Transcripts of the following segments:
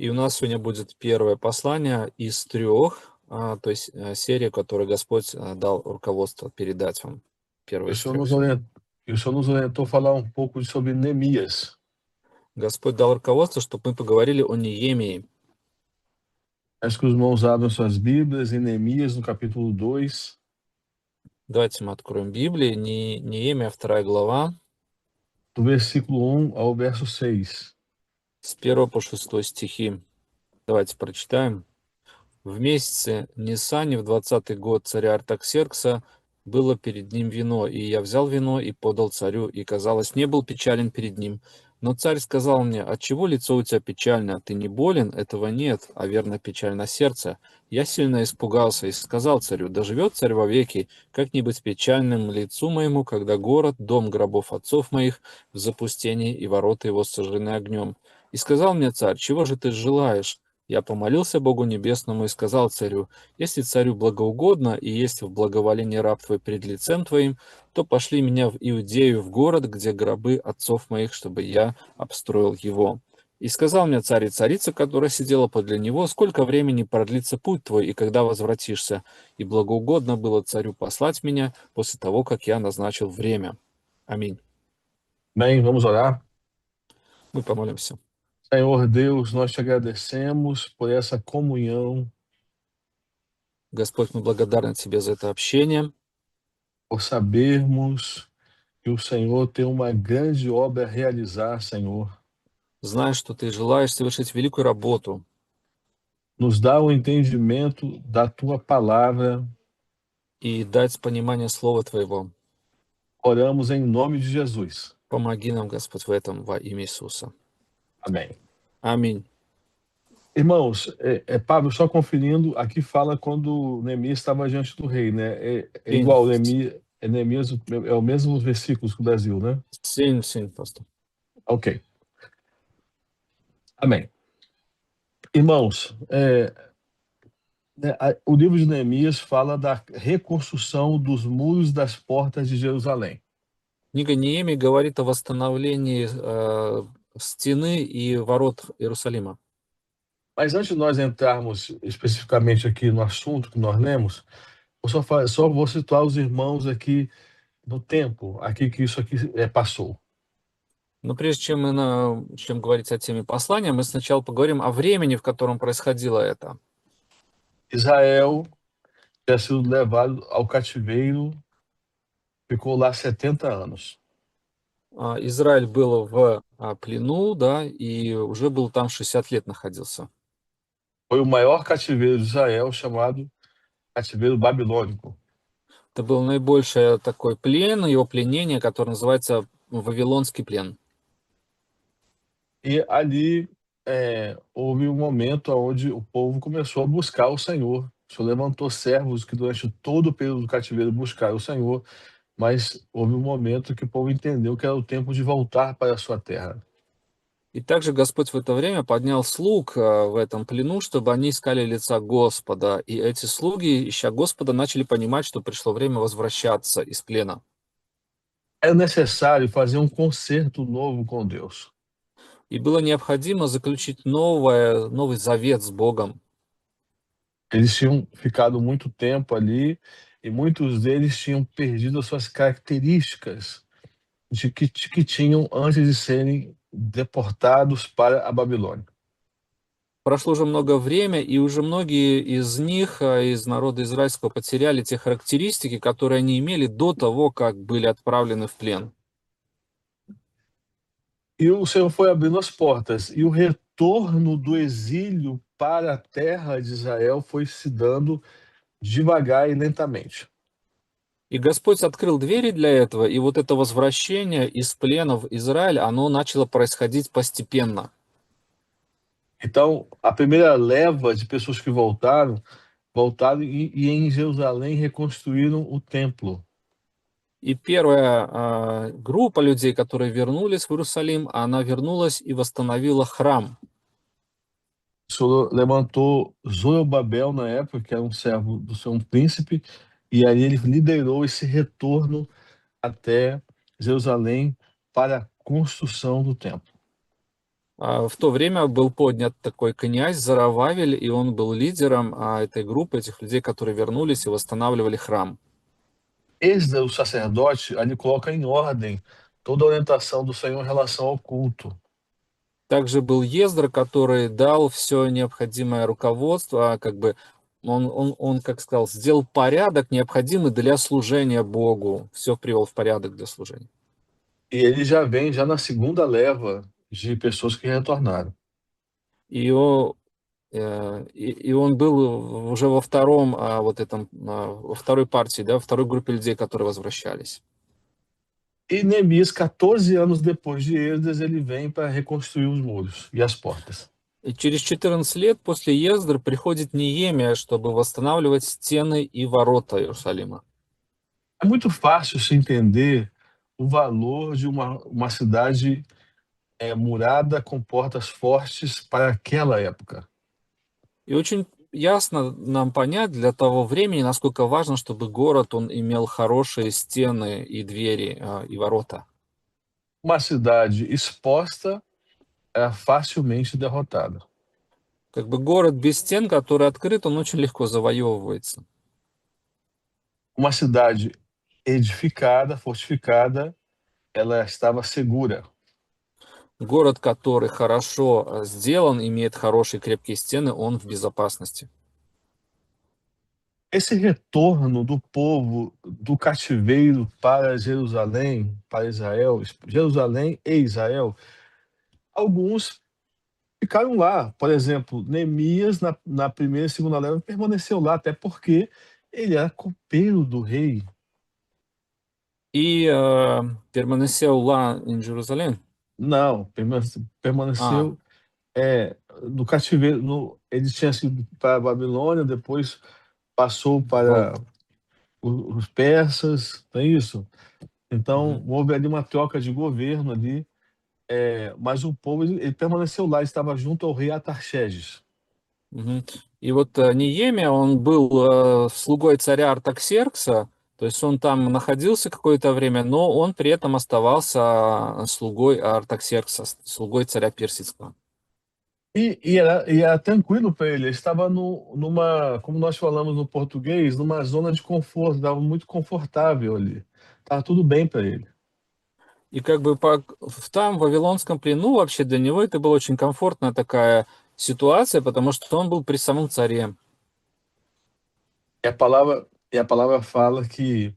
И у нас сегодня будет первое послание из трех, то есть серия, которую Господь дал руководство передать вам. Первое O из Senhor трех nos сегодня. orientou, o Senhor nos orientou a falar um pouco sobre Neemias. Господь дал руководство, чтобы мы поговорили о Неемии. Acho que os irmãos abram suas Bíblias em Neemias, no capítulo 2, Давайте мы откроем Библию. Неемия, 2 глава, do versículo 1 ao verso 6. с 1 по 6 стихи. Давайте прочитаем. В месяце Нисане, в 20-й год царя Артаксеркса, было перед ним вино, и я взял вино и подал царю, и, казалось, не был печален перед ним. Но царь сказал мне: «Отчего лицо у тебя печально? Ты не болен? Этого нет, а верно печально сердце». Я сильно испугался и сказал царю: «Да живет царь вовеки, как не быть печальным лицу моему, когда город, дом гробов отцов моих, в запустении, и ворота его сожжены огнем». И сказал мне царь: «Чего же ты желаешь?» Я помолился Богу Небесному и сказал царю: «Если царю благоугодно, и если в благоволении раб твой пред лицем твоим, то пошли меня в Иудею, в город, где гробы отцов моих, чтобы я обстроил его». И сказал мне царь и царица, которая сидела подле него: «Сколько времени продлится путь твой, и когда возвратишься?» И благоугодно было царю послать меня после того, как я назначил время. Аминь. Bem, vamos orar. Мы помолимся. Senhor Deus, nós te agradecemos por essa comunhão, Господь, мы благодарны Тебе за это общение, por sabermos que o Senhor tem uma grande obra a realizar, Senhor. зная, что Ты желаешь совершить великую работу. Nos dá o entendimento da tua palavra. И дать понимание Слова Твоего. Oramos em nome de Jesus. Помоги нам, Господь, в этом во имя Иисуса. Amém. Аминь. Irmãos, Pablo, só conferindo, aqui fala quando Neemias estava diante do rei, né? É Sim, igual, Neemias é o mesmo versículos que o Brasil, né? sim, pastor. Ok. Amém. Irmãos, o livro de Neemias fala da reconstrução dos muros das portas de Jerusalém. Книга Неемии говорит о восстановлении стены и ворот Иерусалима. Mas antes de nós entrarmos especificamente aqui no assunto que nós lemos, só vou situar os irmãos aqui no tempo, aqui que isso aqui passou. Но прежде чем мы начнем говорить о теме послания, мы сначала поговорим о времени, в котором происходило это. Israel tinha sido levado ao cativeiro, ficou lá 70 anos. Израиль был в плену, да, и уже был там 60 лет находился. Foi o maior cativeiro de Israel, chamado cativeiro babilônico. Это был наибольший такой плен, его пленение, которое называется Вавилонский плен. E ali houve um momento onde o povo começou a buscar o Senhor. O Senhor levantou servos que durante todo o período do cativeiro buscaram o Senhor, mas houve um momento que o povo entendeu que era o tempo de voltar para a sua terra. И также Господь в это время поднял слуг в этом плену, чтобы они искали лица Господа. И эти слуги, ища Господа, начали понимать, что пришло время возвращаться из плена. Era necessário fazer um concerto novo com Deus. И было необходимо заключить новый завет с Богом. Eles tinham ficado muito tempo ali e muitos deles tinham perdido as suas características que tinham antes de serem deportados para a Babilônia. Прошло уже много времени, и уже многие из них, из народа израильского, потеряли те характеристики, которые они имели до того, как были отправлены в плен. E o Senhor foi abrindo as portas, e o retorno do exílio para a terra de Israel foi se dando devagar e lentamente. И Господь открыл двери для этого, и вот это возвращение из плена в Израиль, оно начало происходить постепенно. Então, a primeira leva de pessoas que voltaram e em Jerusalém reconstruíram o templo. И первая группа людей, которые вернулись в Иерусалим, она вернулась и восстановила храм. O Senhor levantou Zorobabel na época, que era um servo do seu príncipe, e aí ele liderou esse retorno até Jerusalém para a construção do templo. В то время был поднят такой князь Зарававель, и он был лидером этой группы, этих людей, которые вернулись и восстанавливали храм. Esdras, o sacerdote, ali coloca em ordem toda a orientação do Senhor em relação ao culto. Также был Ездра, который дал все необходимое руководство, как бы он, как сказал, сделал порядок, необходимый для служения Богу. Все привел в порядок для служения. E ele já vem já na segunda leva de pessoas que retornaram. И, и он был уже во втором, вот этом, во второй партии, да, во второй группе людей, которые возвращались. E Neemias, 14 anos depois de Esdras, ele vem para reconstruir os muros e as portas. И через 14 лет после Ездры приходит Неемия, чтобы восстанавливать стены и ворота Иерусалима. É muito fácil se entender o valor de uma cidade murada com portas fortes para aquela época. И очень ясно нам понять для того времени, насколько важно, чтобы город, он имел хорошие стены и двери, и ворота. Uma cidade exposta é facilmente derrotada. Как бы город без стен, который открыт, он очень легко завоевывается. Uma cidade edificada, fortificada, ela estava segura. Город, который хорошо сделан, имеет хорошие крепкие стены, он в безопасности. Esse retorno do povo do cativeiro para Jerusalém, para Israel, Jerusalém e Israel, alguns ficaram lá. Por exemplo, Neemias, na primeira e segunda leva, permaneceu lá, até porque ele era copeiro do rei. И permaneceu lá em Jerusalém? Não, Ah, permaneceu no cativeiro. Ele tinha sido para a Babilônia, depois passou para Вал. os persas, não é isso? Então, Мгм. houve ali uma troca de governo ali, mas o povo ele permaneceu lá, estava junto ao rei Atarxerxes. Мгм. И вот Неемия, он был слугой царя Артаксеркса, то есть он там находился какое-то время, но он при этом оставался слугой Артаксеркса, слугой царя Персидского. E era tranquilo para ele estava numa, como nós falamos no português, numa zona de conforto, estava muito confortável ali, estava tudo bem para ele. И как бы там, в Вавилонском плену, вообще для него это была очень комфортная такая ситуация, потому что он был при самом царе. E a palavra fala que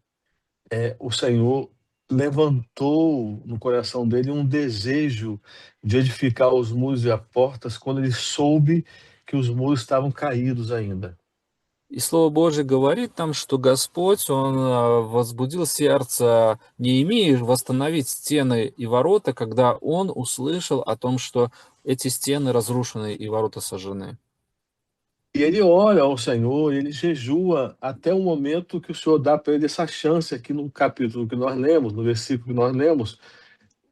o Senhor levantou no coração dele um desejo de edificar os muros e as portas quando ele soube que os muros estavam caídos ainda. И Слово Божье говорит там, что Господь, Он возбудил сердце Неемии восстановить стены и ворота, когда он услышал о том, что эти стены разрушены и ворота сожжены. E ele ora ao Senhor, ele jejua até o momento que o Senhor dá para ele essa chance aqui no capítulo que nós lemos, no versículo que nós lemos,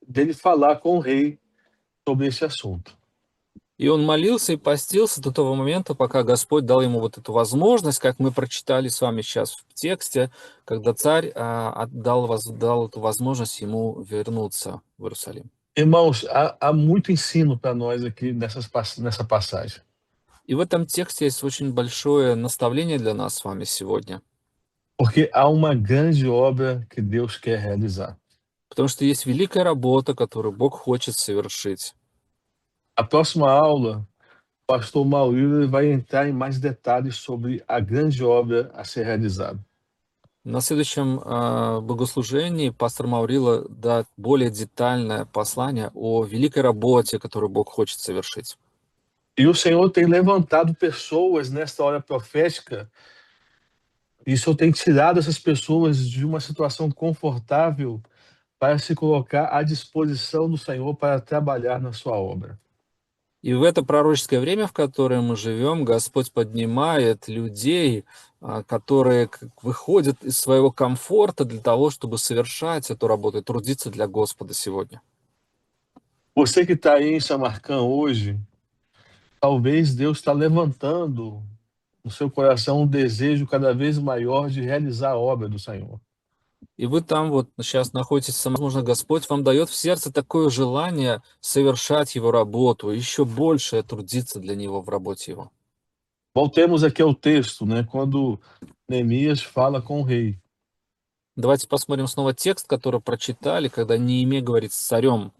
dele falar com o rei sobre esse assunto. И он молился и постился до того момента, пока Господь дал ему вот эту возможность, как мы прочитали с вами сейчас в тексте, когда царь дал эту возможность ему вернуться в Иерусалим. Irmãos, há muito ensino para nós aqui nessa passagem. И в этом тексте есть очень большое наставление для нас с вами сегодня. Porque há uma grande obra que Deus quer realizar. Потому что есть великая работа, которую Бог хочет совершить. A próxima aula, o pastor Maurílio vai entrar em mais detalhes sobre a grande obra a ser realizada. На следующем богослужении пастор Маурила даст более детальное послание о великой работе, которую Бог хочет совершить. E o Senhor tem levantado pessoas nesta hora profética, e o Senhor tem tirado essas pessoas de uma situação confortável para se colocar à disposição do Senhor para trabalhar na sua obra. И в это пророческое время, в которое мы живем, Господь поднимает людей, которые выходят из своего комфорта для того, чтобы совершать эту работу и трудиться для Господа сегодня. Você que está aí em Samarcã hoje, talvez Deus está levantando no seu coração um desejo cada vez maior de realizar a obra do Senhor. И вы там вот сейчас находитесь, возможно, Господь вам дает в сердце такое желание совершать Его работу, еще больше трудиться для Него в работе Его. Voltemos aqui ao texto, né, quando Neemias fala com o rei. Давайте посмотрим снова текст, который прочитали, когда Неемия говорит с царем.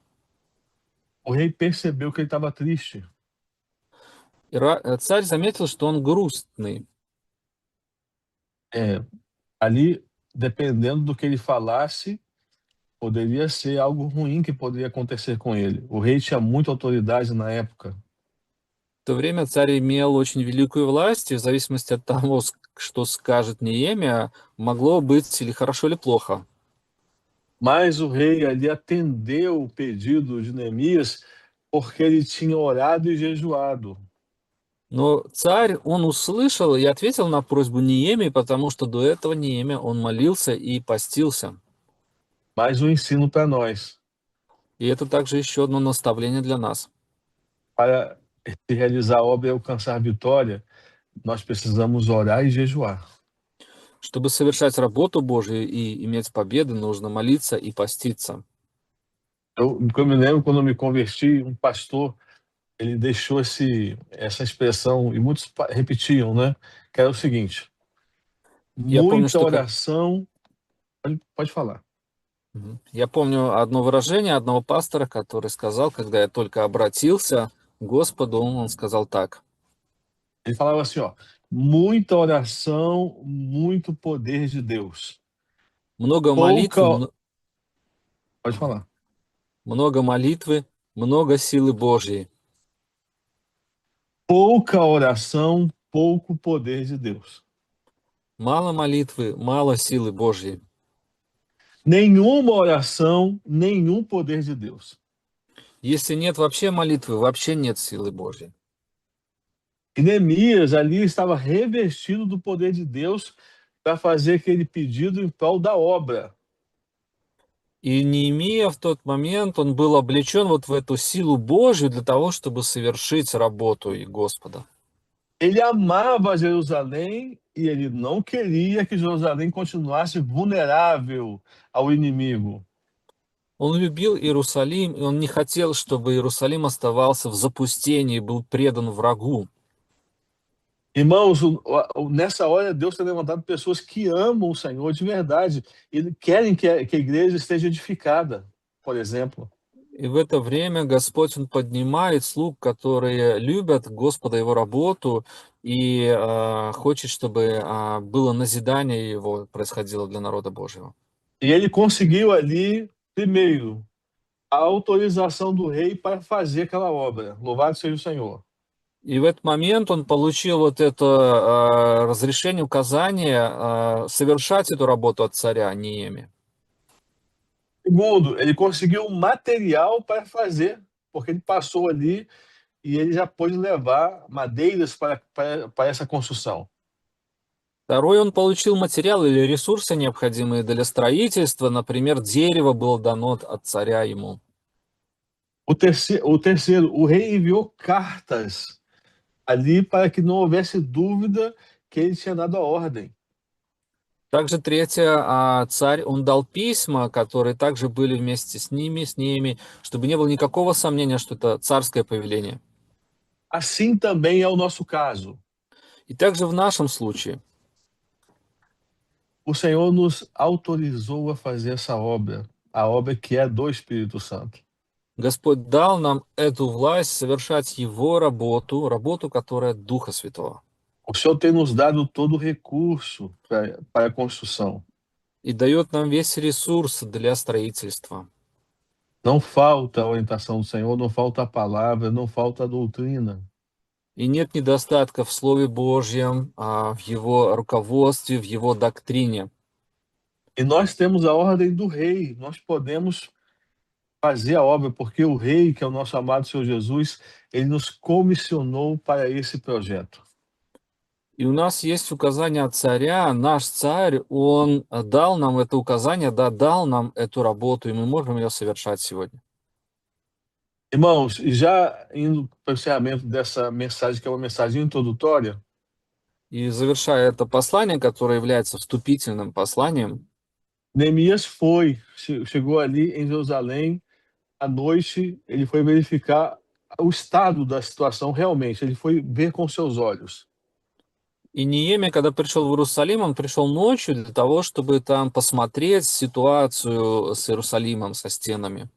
O rei percebeu que ele estava triste. И царь заметил, что он грустный. Ali, dependendo do que ele falasse, poderia ser algo ruim que poderia acontecer com ele. O rei tinha muita autoridade na época. В то время царь имел очень великую власть, и в зависимости от того, что скажет Неемия, могло быть или хорошо, или плохо. Mas o rei ali atendeu o pedido de Neemias porque ele tinha orado e jejuado. Но царь, он услышал и ответил на просьбу Неемии, потому что до этого Неемия, он молился и постился. Mais um ensino para nós. И это также еще одно наставление для нас. Para se realizar a obra e alcançar vitória, nós precisamos orar e jejuar. Чтобы совершать работу Божию и иметь победы, нужно молиться и поститься. Eu me lembro quando eu me converti, um pastor, ele deixou essa expressão, e muitos repetiam, né? Que era o seguinte: Я помню, muita что oração. Pode falar. Я помню одно выражение одного пастора, который сказал, когда я только обратился к Господу, он сказал так: Ele falava assim, ó, muita oração, muito poder de Deus. много молитвы, Pouca, pode falar. много молитвы, много силы Божьей. Pouca oração, pouco poder de Deus. Мало молитвы, мало силы Божьей. Nenhuma oração, nenhum poder de Deus. Если нет вообще молитвы, вообще нет силы Божьей. E Neemias ali estava revestido do poder de Deus para fazer aquele pedido em prol da obra. И Неемия в тот момент, он был облечен вот в эту силу Божью для того, чтобы совершить работу и Господа. Ele amava Jerusalém e ele não queria que Jerusalém continuasse vulnerável ao inimigo. Он любил Иерусалим, и он не хотел, чтобы Иерусалим оставался в запустении, был предан врагу. Irmãos, nessa hora Deus tem levantado pessoas que amam o Senhor de verdade e querem que a igreja esteja edificada, por exemplo. И в это время Господь, Он поднимает слуг, которые любят Господа, Его работу, и хочет, чтобы было назидание Его происходило для народа Божьего. E ele conseguiu ali, primeiro, a autorização do rei para fazer aquela obra. Louvado seja o Senhor. И в этот момент он получил вот это разрешение, указание совершать эту работу от царя Неемии. Segundo, ele conseguiu um material para fazer, porque ele passou ali e ele já pôde levar madeiras para essa construção. Второй, он получил материал или ресурсы, необходимые для строительства. Например, дерево было дано от царя ему. O terceiro, o rei enviou cartas ali para que não houvesse dúvida que ele tinha dado a ordem. Также третье, царь, он дал письма, которые также были вместе с ними, чтобы не было никакого сомнения, что это царское повеление. Assim também é o nosso caso. И также в нашем случае. O Senhor nos autorizou a fazer essa obra, a obra que é do Espírito Santo. Господь дал нам эту власть совершать Его работу, работу, которая от Духа Святого. O Senhor tem nos dado todo o recurso para a construção. И дает нам весь ресурс для строительства. Não falta a orientação do Senhor, não falta a palavra, não falta a doutrina. И нет недостатка в Слове Божьем, в Его руководстве, в Его доктрине. E nós temos a ordem do rei, nós podemos fazer a obra, porque o rei, que é o nosso amado Senhor Jesus, ele nos comissionou para esse projeto. И у нас есть указание от царя, наш царь, он дал нам это указание, дал нам эту работу, и мы можем ее совершать сегодня. Irmãos, e já indo para o encerramento dessa mensagem, que é uma mensagem introdutória, И завершая это послание, которое является вступительным посланием, Neemias foi, chegou ali em Jerusalém, à noite, ele foi verificar o estado da situação realmente, ele foi ver com seus olhos. И Неемия, когда пришел в Иерусалим, он пришел ночью для того, чтобы там посмотреть ситуацию с Иерусалимом, со стенами.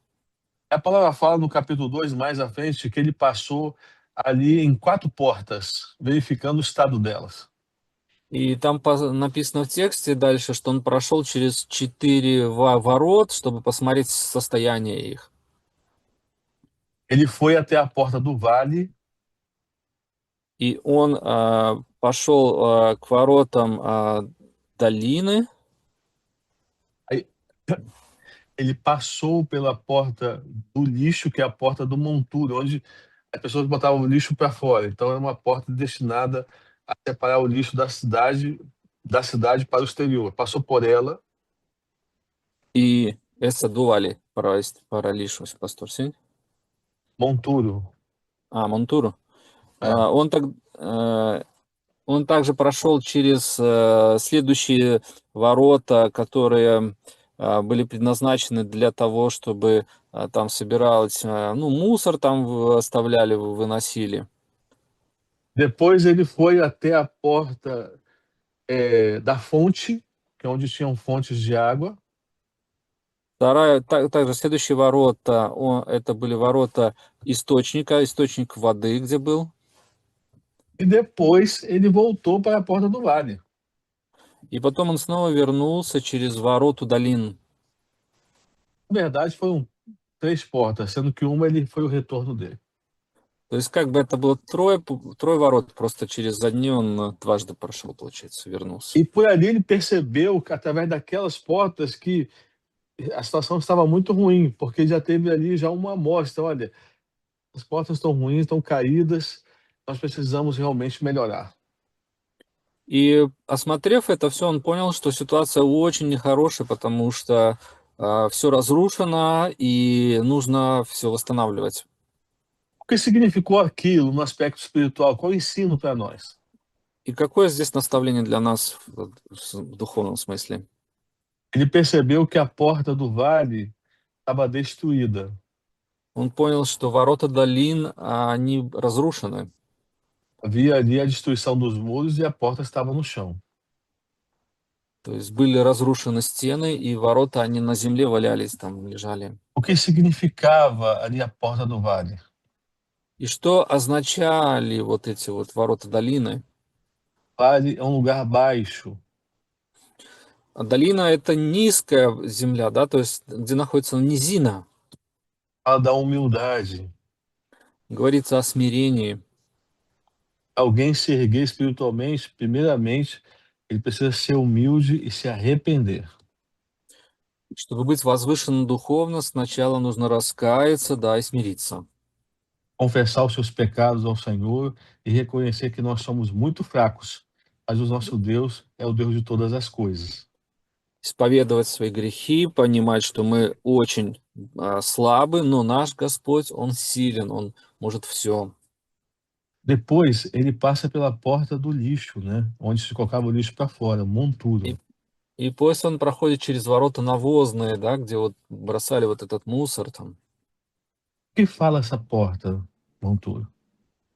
A palavra fala no capítulo 2 mais à frente, que ele passou ali em 4 portas, verificando o estado delas. И там написано в тексте дальше, что он прошел через 4 ворот, чтобы посмотреть состояние их. Ele foi até a porta do vale, И он пошел к воротам долины, aí ele passou pela porta do lixo, que é a porta do monturo, onde as pessoas botavam o lixo para fora. Então era uma porta destinada a separar o lixo da cidade para o exterior. Passou por ela, и essa дуали para lixos, pastor, sim? monturo. Монтуру. É. Он так, он также прошел через следующие ворота, которые были предназначены для того, чтобы там собиралось, ну, мусор там оставляли, выносили. Depois ele foi até a porta da fonte, que é onde tinham fontes de água. Также следующие ворота, это были ворота источника, источник воды, где был. E depois ele voltou para a porta do vale. И потом он снова вернулся через вороту долин. Na verdade, foram 3 portas, sendo que uma ele foi o retorno dele. То есть как бы это было трое ворот, просто через одни он дважды прошел, получается, вернулся. E por ali ele percebeu que através daquelas portas que a situação estava muito ruim, porque já teve ali já uma amostra, olha, as portas estão ruins, estão caídas, nós precisamos realmente melhorar. И осмотрев это все, он понял, что ситуация очень нехорошая, потому что все разрушено и нужно все восстанавливать. O que significou aquilo no aspecto espiritual? Qual é o ensino para nós? И какое здесь наставление для нас в духовном смысле? Ele percebeu que a porta do vale estava destruída. Он понял, что ворота долин, они разрушены. Havia ali a destruição dos muros e a porta estava no chão. То есть были разрушены стены, и ворота, они на земле валялись, там лежали. O que significava ali a porta do vale? И что означали вот эти вот ворота долины? Vale é um lugar baixo, Долина — это низкая земля, да, то есть где находится низина. fala da humildade. Говорится о смирении. Alguém se erguer espiritualmente, primeiramente, ele precisa ser humilde e se arrepender. Чтобы быть возвышенным dуховно, сначала нужно раскаяться, да, и смириться. Confessar os seus pecados ao Senhor e reconhecer que nós somos muito fracos, mas o nosso Deus é o Deus de todas as coisas. Исповедовать свои грехи, понимать, что мы очень слабы, но наш Господь, Он силен, Он может все. Depois, ele passa pela porta do lixo, né? Onde se colocava o lixo para fora, monturo. И после Он проходит через ворота навозные, да, где вот бросали вот этот мусор там. O que fala essa porta, monturo?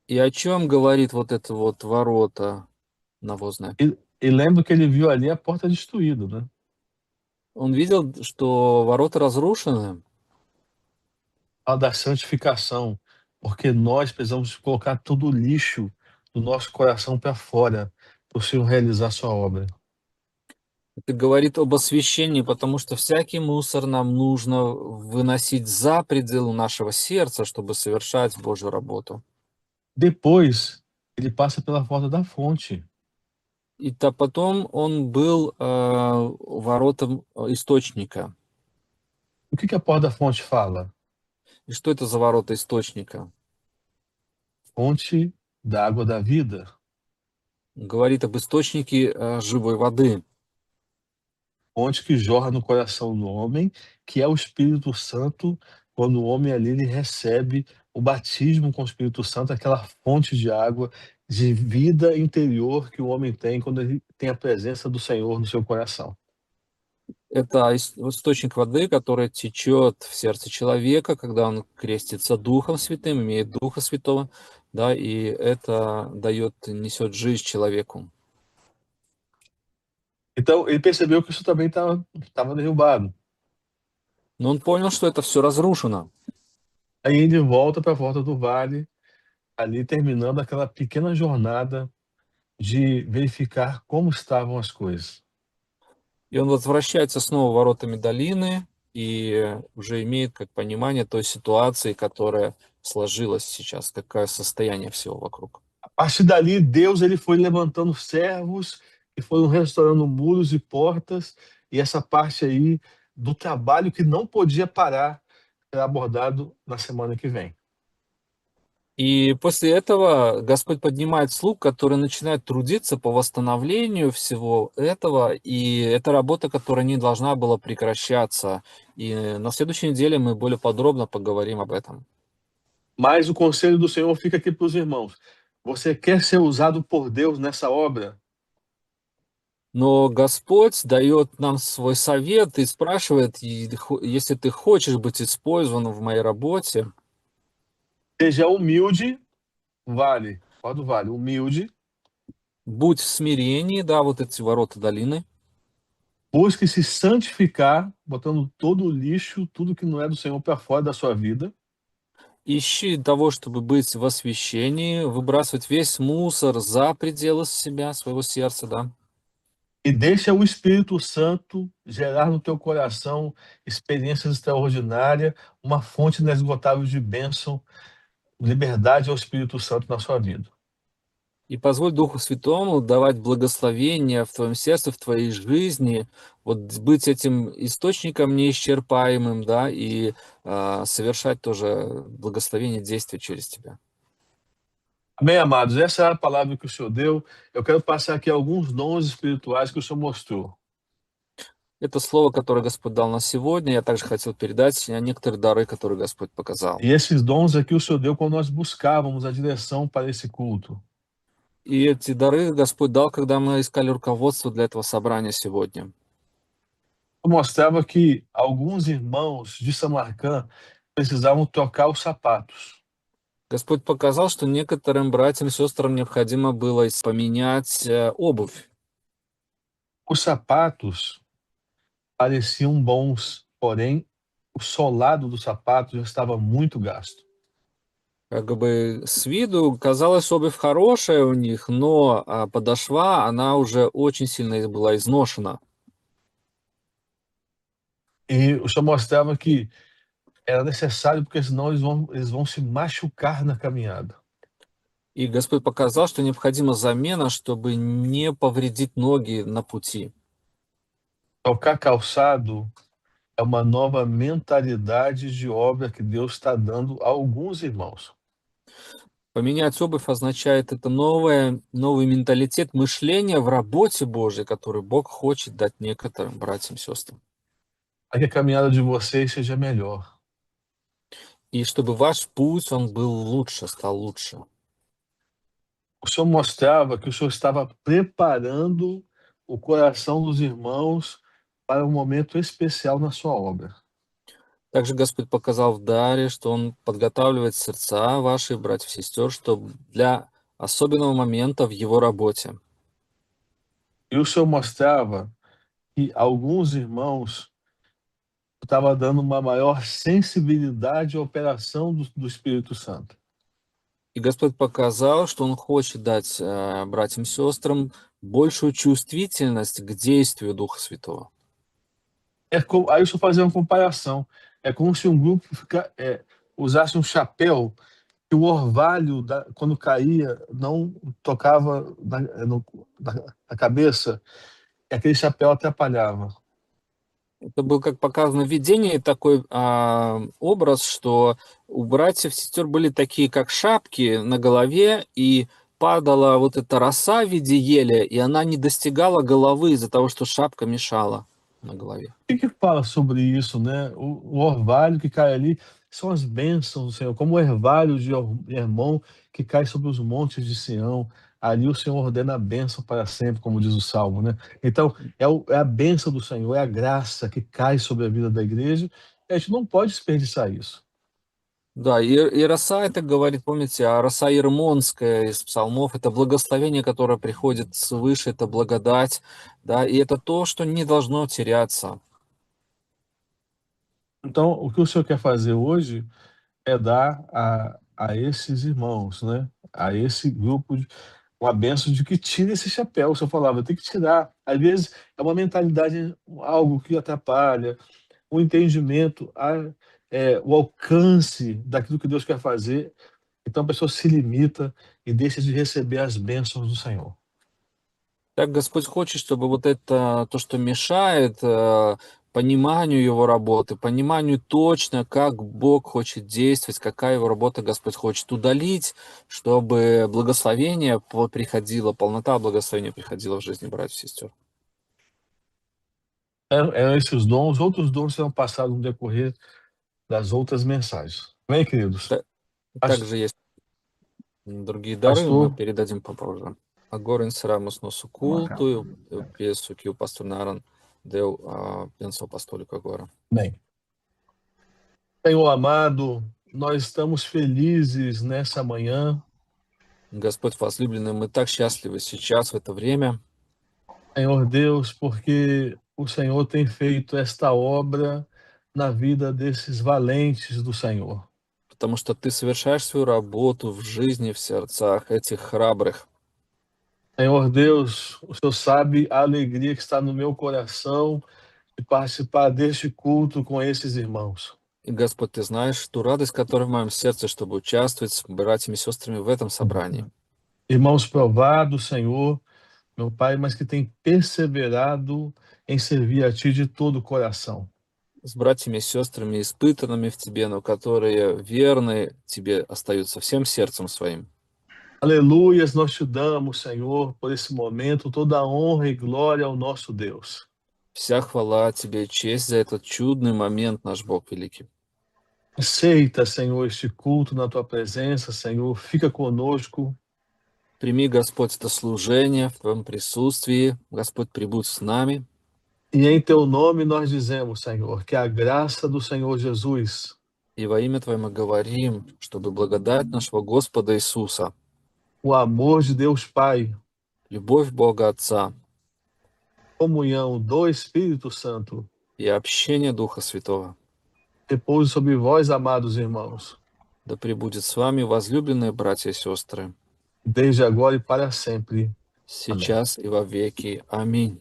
И о чем говорит вот это вот ворота навозные? E lembra que ele viu ali a porta destruída, né? Он видел, что ворота разрушены, Fala da santificação, porque nós precisamos colocar todo o lixo do nosso coração para fora, para o Senhor realizar sua obra. это говорит об освящении, потому что всякий мусор нам нужно выносить за пределы нашего сердца, чтобы совершать Божью работу. Depois, ele passa pela porta da fonte. И то потом он был воротом источника. O que a porta da fonte fala? И что это за ворота источника? Fonte da água da vida. Говорит об источнике живой воды. Fonte que jorra no coração do homem, que é o Espírito Santo, quando o homem ali ele recebe o batismo com o Espírito Santo, aquela fonte de água de vida interior que o homem tem quando ele tem a presença do Senhor no seu coração. Это источник воды, который течет в сердце человека, когда он крестится Духом Святым, имеет Духа Святого, да, и это несет жизнь человеку. Então ele percebeu que isso também estava derrubado. Но он понял, что это все разрушено. Aí ele volta para a volta do vale, ali terminando aquela pequena jornada de verificar como estavam as coisas. И он возвращается снова воротами долины и уже имеет как понимание той ситуации, которая сложилась сейчас, какое состояние всего вокруг. A partir dali, Deus ele foi levantando servos que foram restaurando muros e portas, e essa parte aí do trabalho que não podia parar será abordado na semana que vem. И после этого Господь поднимает слуг, которые начинают трудиться по восстановлению всего этого, и это работа, которая не должна была прекращаться. И на следующей неделе мы более подробно поговорим об этом. Mas o conselho do Senhor fica aqui para os irmãos. Você quer ser usado por Deus nessa obra? Но Господь дает нам свой совет и спрашивает, если ты хочешь быть использован в моей работе, Seja humilde, vale, fala do vale, humilde, будь в смирении, да, вот эти ворота долины, busque se santificar, botando todo o lixo, tudo que não é do Senhor para fora da sua vida. ищи того, чтобы быть в освящении, выбрасывать весь мусор за пределы себя, своего сердца, да. E deixa o Espírito Santo gerar no teu coração experiências extraordinárias, uma fonte inesgotável de bênção, liberdade ao Espírito Santo na sua vida. И позволь Духу Святому давать благословение в твоем сердце, в твоей жизни, вот быть этим источником неисчерпаемым, да, и совершать тоже благословение действия через тебя. Amém, amados? Essa é a palavra que o Senhor deu. Eu quero passar aqui alguns dons espirituais que o Senhor mostrou. Это слово, которое Господь дал на сегодня. Я также хотел передать некоторые дары, которые Господь показал. E esses dons aqui o Senhor deu quando nós buscávamos a direção para esse culto. И эти дары Господь дал, когда мы искали руководство для этого собрания сегодня. Eu mostrava que alguns irmãos de Samarcã precisavam trocar os sapatos. Господь показал, что некоторым братьям и сестрам необходимо было поменять обувь. Os sapatos pareciam bons, porém o solado do sapato já estava muito gasto. Как бы с виду казалось, обувь хорошая у них, но подошва, она уже очень сильно была изношена. E o Senhor mostrava que era necessário, porque senão eles vão se machucar na caminhada. И Господь показал, что необходима замена, чтобы не повредить ноги на пути. Trocar calçado é uma nova mentalidade de obra que Deus está dando a alguns irmãos. Поменять обувь означает это новый менталитет мышления в работе Божьей, который Бог хочет дать некоторым братьям и сестрам. Para que a caminhada de vocês seja melhor. И чтобы ваш путь, он был лучше, стал лучше. O Senhor mostrava que o Senhor estava preparando o coração dos irmãos para um momento especial na sua obra. Также Господь показал в даре, что Он подготавливает сердца ваших братьев и сестер, чтобы для особенного момента в Его работе. E o Senhor mostrava que alguns irmãos estavam dando uma maior sensibilidade à operação do Espírito Santo. И Господь показал, что Он хочет дать братьям и сестрам большую чувствительность к действию Духа Святого. Aí o Senhor fazia uma comparação. É como se um grupo usasse um chapéu que o orvalho, quando caía, não tocava na cabeça, e aquele chapéu atrapalhava. Это был, как показано в видении, такой образ, что у братьев и сестер были такие, как шапки на голове, и падала вот эта роса в виде ели, и она не достигала головы из-за того, что шапка мешала на голове. O que fala sobre isso, né? O orvalho que cai ali são as bênçãos do Senhor, como o orvalho de Hermon que cai sobre os montes de Sião. Ali o Senhor ordena a bênção para sempre, como diz o Salmo, né? Então, é a bênção do Senhor, é a graça que cai sobre a vida da igreja, e a gente não pode desperdiçar isso. Да, и роса это говорит, помните, а роса Ермонская из псалмов — это благословение, которое приходит свыше, это благодать, да, и это то, что не должно теряться. Então, o que o Senhor quer fazer hoje é dar a esses irmãos, né? A esse grupo, uma bênção de que tire esse chapéu. O Senhor falava, tem que tirar. Às vezes é uma mentalidade, algo que atrapalha, o entendimento, o alcance daquilo que Deus quer fazer. Então a pessoa se limita e deixa de receber as bênçãos do Senhor. Так Господь хочет, чтобы вот это, то, что мешает пониманию Его работы, пониманию точно, как Бог хочет действовать, какая Его работа Господь хочет удалить, чтобы благословение приходило, полнота благословения приходила в жизни братьев и сестер. Eram esses dons, outros dons serão passados no decorrer das outras mensagens. Amém, queridos? Та- Также есть другие dары, мы Pastor, передадим попозже. Agora encerramos nosso culto. Eu peço que o pastor Naran dê a bênção apostólica agora. bem. Senhor amado, nós estamos felizes nessa manhã. Господь возлюбленный, мы так счастливы сейчас, в это время, Senhor Deus, porque o Senhor tem feito esta obra na vida desses valentes do Senhor. потому что Ты совершаешь свою работу в жизни, в сердцах этих храбрых. Senhor Deus, o Senhor sabe a alegria que está no meu coração de participar deste culto com esses irmãos. И, Господь, Ты знаешь ту радость, которая в моем сердце, чтобы участвовать с братьями и сестрами в этом собрании. Irmãos provados, Senhor, meu Pai, mas que têm perseverado em servir a Ti de todo o coração. С братьями и сестрами, испытанными в Тебе, но которые верны Тебе остаются всем сердцем своим. Aleluias, nós te damos, Senhor, por esse momento, toda a honra e glória ao nosso Deus. Вся хвала Тебе и честь за этот чудный момент, наш Бог великий. Aceita, Senhor, este culto na tua presença, Senhor. Fica conosco. Прими, Господь, это служение в Твоем присутствии. Господь, прибудь с нами. E em teu nome nós dizemos, Senhor, que a graça do Senhor Jesus, И во имя Твое мы говорим, чтобы благодать нашего Господа Иисуса, o amor de Deus Pai, любовь Бога Отца comunhão do Espírito Santo, и общение Духа Святого repouse sobre vós, amados irmãos, да пребудет с вами, возлюбленные братья и сестры, desde agora e para sempre. сейчас и во веки. Аминь.